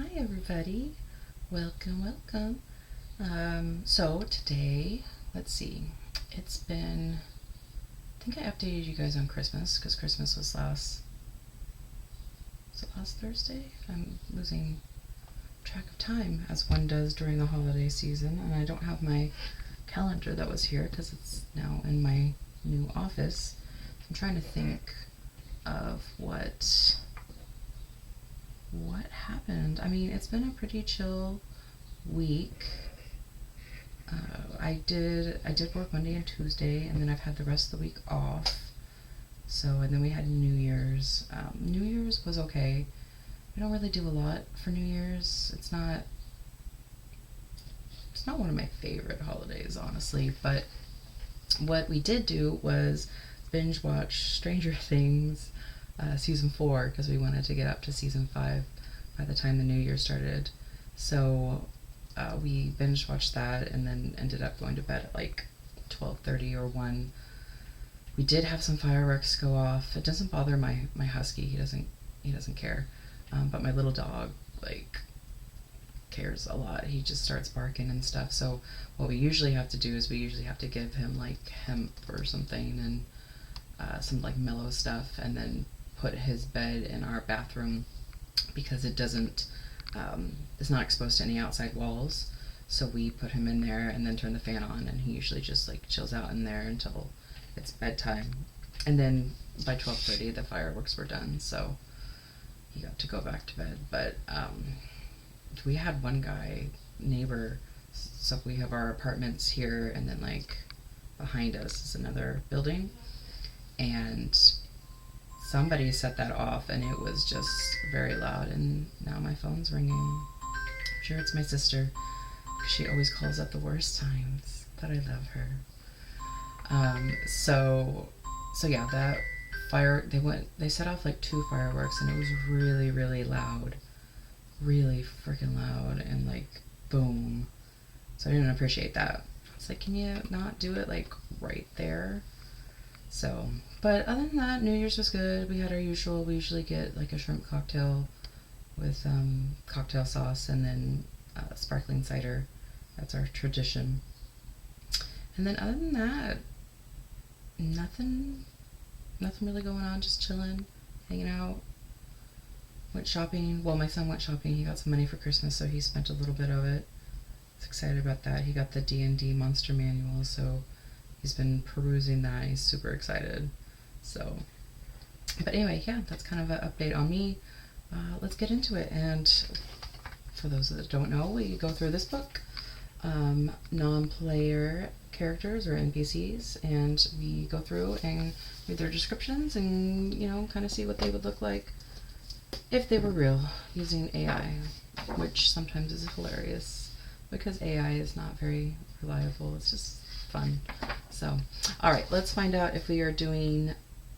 Hi everybody, welcome. So today, let's see, I think I updated you guys on Christmas because Christmas was last Thursday? I'm losing track of time as one does during the holiday season, and I don't have my calendar that was here because it's now in my new office. I'm trying to think of what happened. I mean, it's been a pretty chill week. I did work Monday and Tuesday, and then I've had the rest of the week off. So, and then we had New Year's. New Year's was okay. We don't really do a lot for New Year's. It's not one of my favorite holidays, honestly. But what we did do was binge watch Stranger Things season 4 because we wanted to get up to season 5 by the time the new year started. So we binge watched that and then ended up going to bed at like 12:30 or 1. We did have some fireworks go off. It doesn't bother my husky. He doesn't care. But my little dog cares a lot. He just starts barking and stuff. So what we usually have to do is we usually have to give him like hemp or something and some like mellow stuff, and then put his bed in our bathroom because it's not exposed to any outside walls. So we put him in there and then turn the fan on, and he usually just like chills out in there until it's bedtime. And then by 12:30 the fireworks were done, so he got to go back to bed. But we had one neighbor, so we have our apartments here, and then like behind us is another building, and somebody set that off and it was just very loud, and now my phone's ringing. I'm sure it's my sister. She always calls at the worst times, but I love her. So yeah, that they set off like 2 fireworks, and it was really, really loud. Really freaking loud, and like boom. So I didn't appreciate that. It's like, can you not do it like right there? So, but other than that, New Year's was good. We had our usual. We usually get like a shrimp cocktail with cocktail sauce and then sparkling cider. That's our tradition. And then other than that, nothing really going on. Just chilling, hanging out. Went shopping. Well, my son went shopping. He got some money for Christmas, so he spent a little bit of it. He's excited about that. He got the D&D Monster Manual, so he's been perusing that. He's super excited. So, but anyway, yeah, that's kind of an update on me. Let's get into it. And for those that don't know, we go through this book, non-player characters or NPCs, and we go through and read their descriptions and, kind of see what they would look like if they were real using AI, which sometimes is hilarious because AI is not very reliable. It's just fun. So, all right, let's find out if we are doing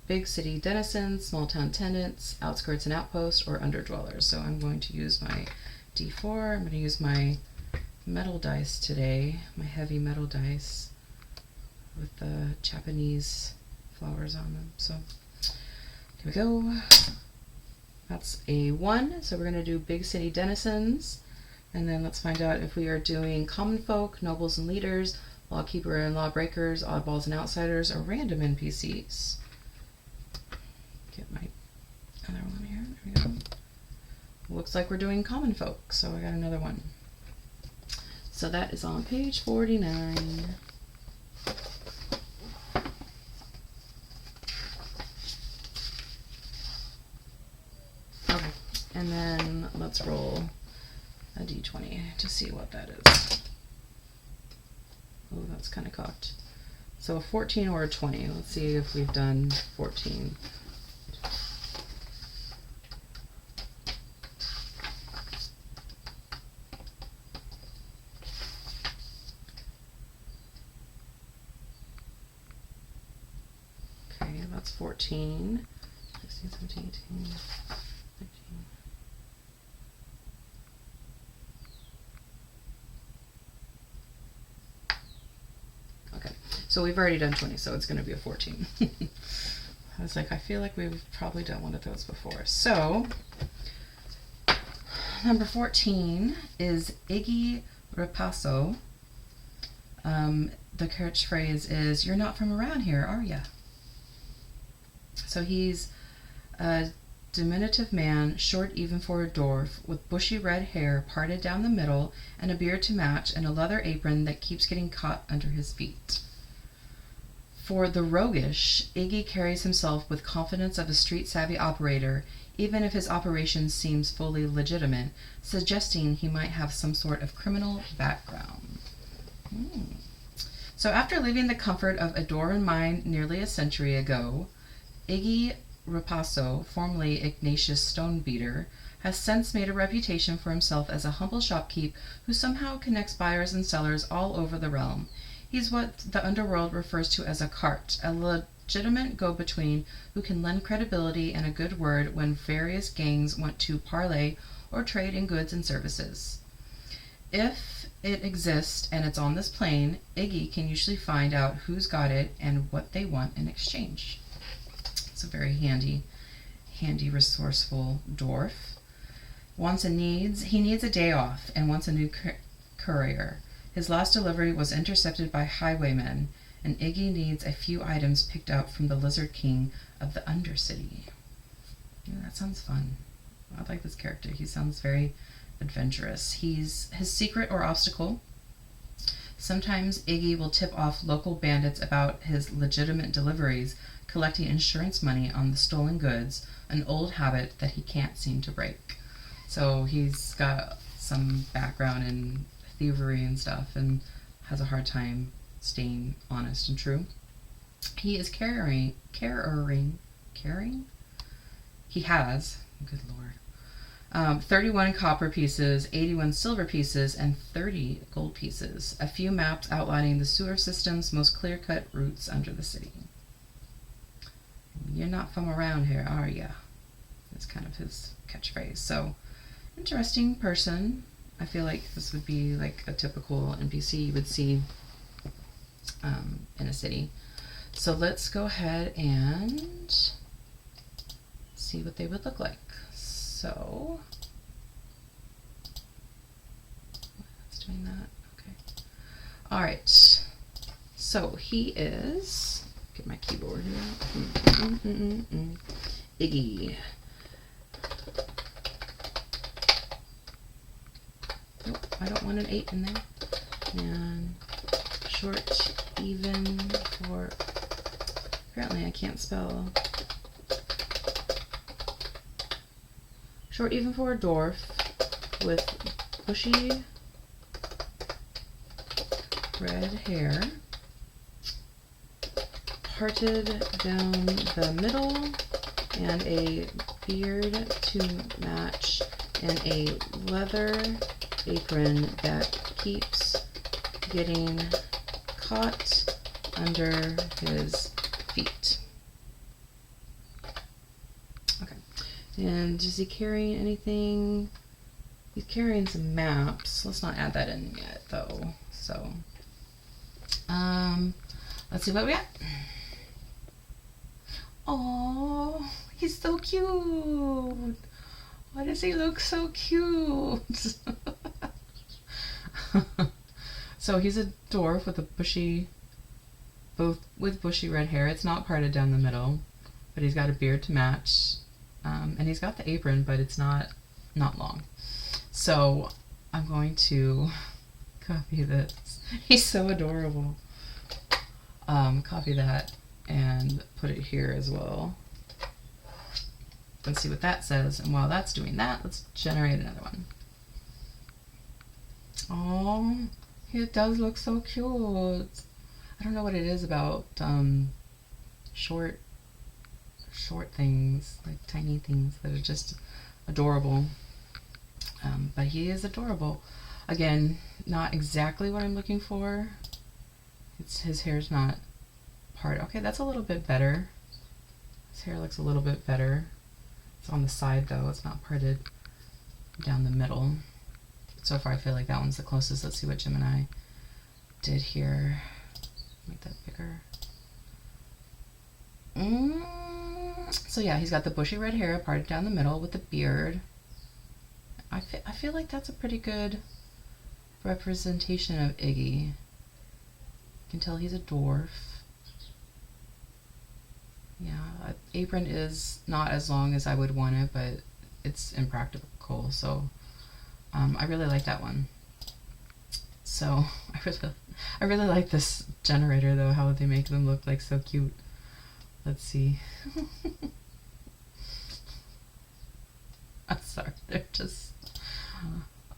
big city denizens, small town tenants, outskirts and outposts, or underdwellers. So I'm going to use my D4. I'm going to use my metal dice today, my heavy metal dice with the Japanese flowers on them. So here we go. That's a 1. So we're going to do big city denizens. And then let's find out if we are doing common folk, nobles and leaders, lawkeeper and lawbreakers, oddballs and outsiders, or random NPCs. Get my other one here. There we go. Looks like we're doing common folk, so I got another one. So that is on page 49. Okay, and then let's roll a d20 to see what that is. Oh, that's kind of cocked. So a 14 or a 20. Let's see if we've done 14. Okay, that's 14. 16, 17, 18, 19. Okay, so we've already done 20, so it's going to be a 14. I feel like we've probably done one of those before. So number 14 is Iggy Ripasso. The catchphrase is, "You're not from around here, are ya?" So he's a diminutive man, short even for a dwarf, with bushy red hair parted down the middle, and a beard to match, and a leather apron that keeps getting caught under his feet. For the roguish, Iggy carries himself with confidence of a street-savvy operator, even if his operation seems fully legitimate, suggesting he might have some sort of criminal background. So after leaving the comfort of a dwarven mine nearly a century ago, Iggy Ripasso, formerly Ignatius Stonebeater, has since made a reputation for himself as a humble shopkeep who somehow connects buyers and sellers all over the realm. He's what the underworld refers to as a cart, a legitimate go-between who can lend credibility and a good word when various gangs want to parley or trade in goods and services. If it exists and it's on this plane, Iggy can usually find out who's got it and what they want in exchange. It's a very handy, resourceful dwarf. He needs a day off and wants a new courier. His last delivery was intercepted by highwaymen, and Iggy needs a few items picked out from the Lizard King of the Undercity. Yeah, that sounds fun. I like this character. He sounds very adventurous. His secret or obstacle. Sometimes Iggy will tip off local bandits about his legitimate deliveries, collecting insurance money on the stolen goods, an old habit that he can't seem to break. So he's got some background in thievery and stuff and has a hard time staying honest and true. He is caring. He has, good lord, 31 copper pieces, 81 silver pieces, and 30 gold pieces. A few maps outlining the sewer system's most clear-cut routes under the city. "You're not from around here, are ya?" That's kind of his catchphrase. So, interesting person. I feel like this would be like a typical NPC you would see in a city. So let's go ahead and see what they would look like. So, it's doing that. Okay. All right. So he is. Get my keyboard here. Iggy. Nope, I don't want an 8 in there. And short, even for. Apparently, I can't spell. Short, even for a dwarf with bushy red hair, parted down the middle, and a beard to match, and a leather apron that keeps getting caught under his feet. Okay. And is he carrying anything? He's carrying some maps. Let's not add that in yet, though. So, let's see what we got. Oh, he's so cute. Why does he look so cute? So he's a dwarf with a bushy, with bushy red hair. It's not parted down the middle, but he's got a beard to match, and he's got the apron, but it's not long. So I'm going to copy this. He's so adorable. Copy that and put it here as well. Let's see what that says. And while that's doing that, let's generate another one. Oh, he does look so cute. I don't know what it is about short things, like tiny things that are just adorable. But he is adorable. Again, not exactly what I'm looking for. His hair's not part. Okay, that's a little bit better. His hair looks a little bit better. It's on the side though. It's not parted down the middle. So far I feel like that one's the closest. Let's see what Gemini did here. Make that bigger. So yeah, he's got the bushy red hair parted down the middle with the beard. I feel like that's a pretty good representation of Iggy. You can tell he's a dwarf. Yeah, apron is not as long as I would want it, but it's impractical, so I really like that one. So I really like this generator though, how they make them look like so cute. Let's see. I'm sorry, they're just,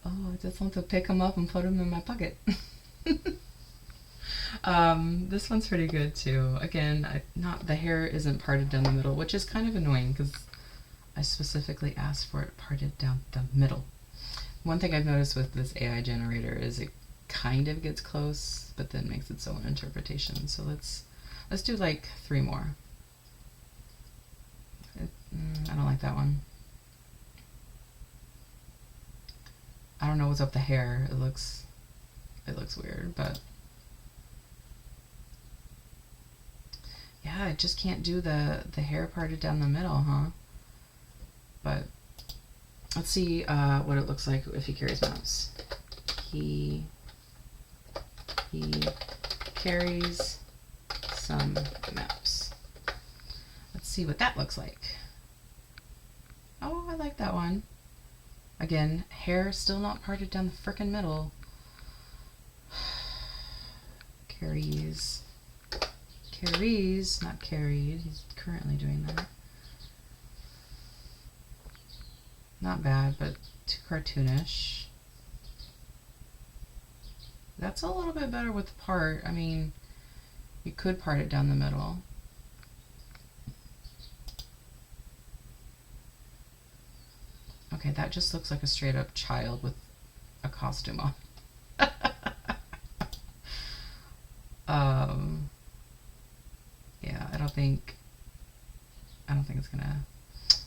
oh, I just want to pick them up and put them in my pocket. This one's pretty good too. Again, not the hair isn't parted down the middle, which is kind of annoying because I specifically asked for it parted down the middle. One thing I've noticed with this AI generator is it kind of gets close, but then makes its own interpretation. So let's do like 3 more. I don't like that one. I don't know what's up the hair. It looks weird, but yeah, I just can't do the hair parted down the middle, huh? But let's see what it looks like if he carries maps. He carries some maps. Let's see what that looks like. Oh, I like that one. Again, hair still not parted down the frickin' middle. Carries, not carried. He's currently doing that. Not bad, but too cartoonish. That's a little bit better with the part. I mean, you could part it down the middle. Okay, that just looks like a straight up child with a costume on. Yeah, I don't think it's gonna,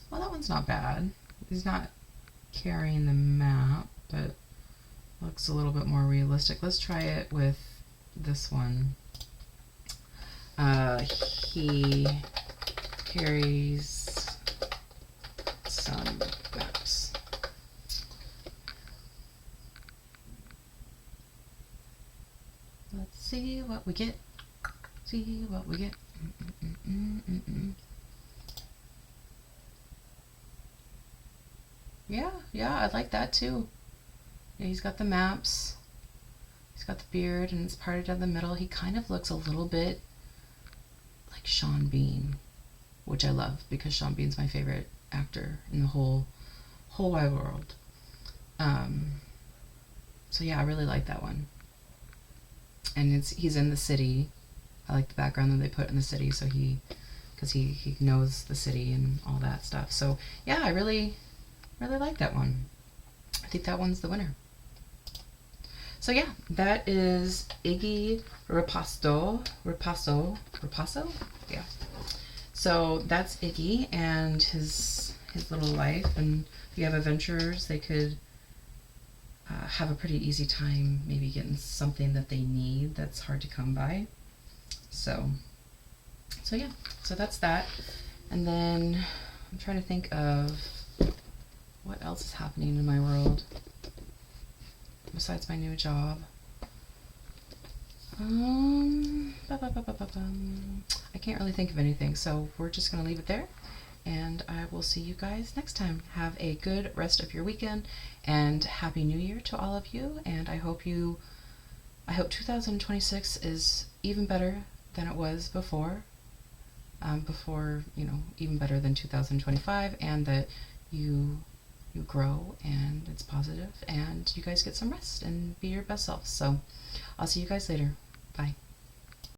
well, that one's not bad. He's not carrying the map, but looks a little bit more realistic. Let's try it with this one. He carries some maps. Let's see what we get. See what we get. Yeah, I like that too. Yeah, he's got the maps. He's got the beard and it's parted down the middle. He kind of looks a little bit like Sean Bean, which I love because Sean Bean's my favorite actor in the whole wide world. So yeah, I really like that one. And he's in the city. I like the background that they put in the city, so because he knows the city and all that stuff. So yeah, I really like that one. I think that one's the winner. So yeah, that is Iggy Rapasso. Yeah. So that's Iggy and his little life, and if you have adventurers, they could have a pretty easy time maybe getting something that they need that's hard to come by. So yeah, so that's that. And then I'm trying to think of what else is happening in my world besides my new job. I can't really think of anything, so we're just gonna leave it there, and I will see you guys next time. Have a good rest of your weekend, and Happy New Year to all of you, and I hope 2026 is even better than it was before, even better than 2025, and that you grow and it's positive and you guys get some rest and be your best selves. So I'll see you guys later. Bye.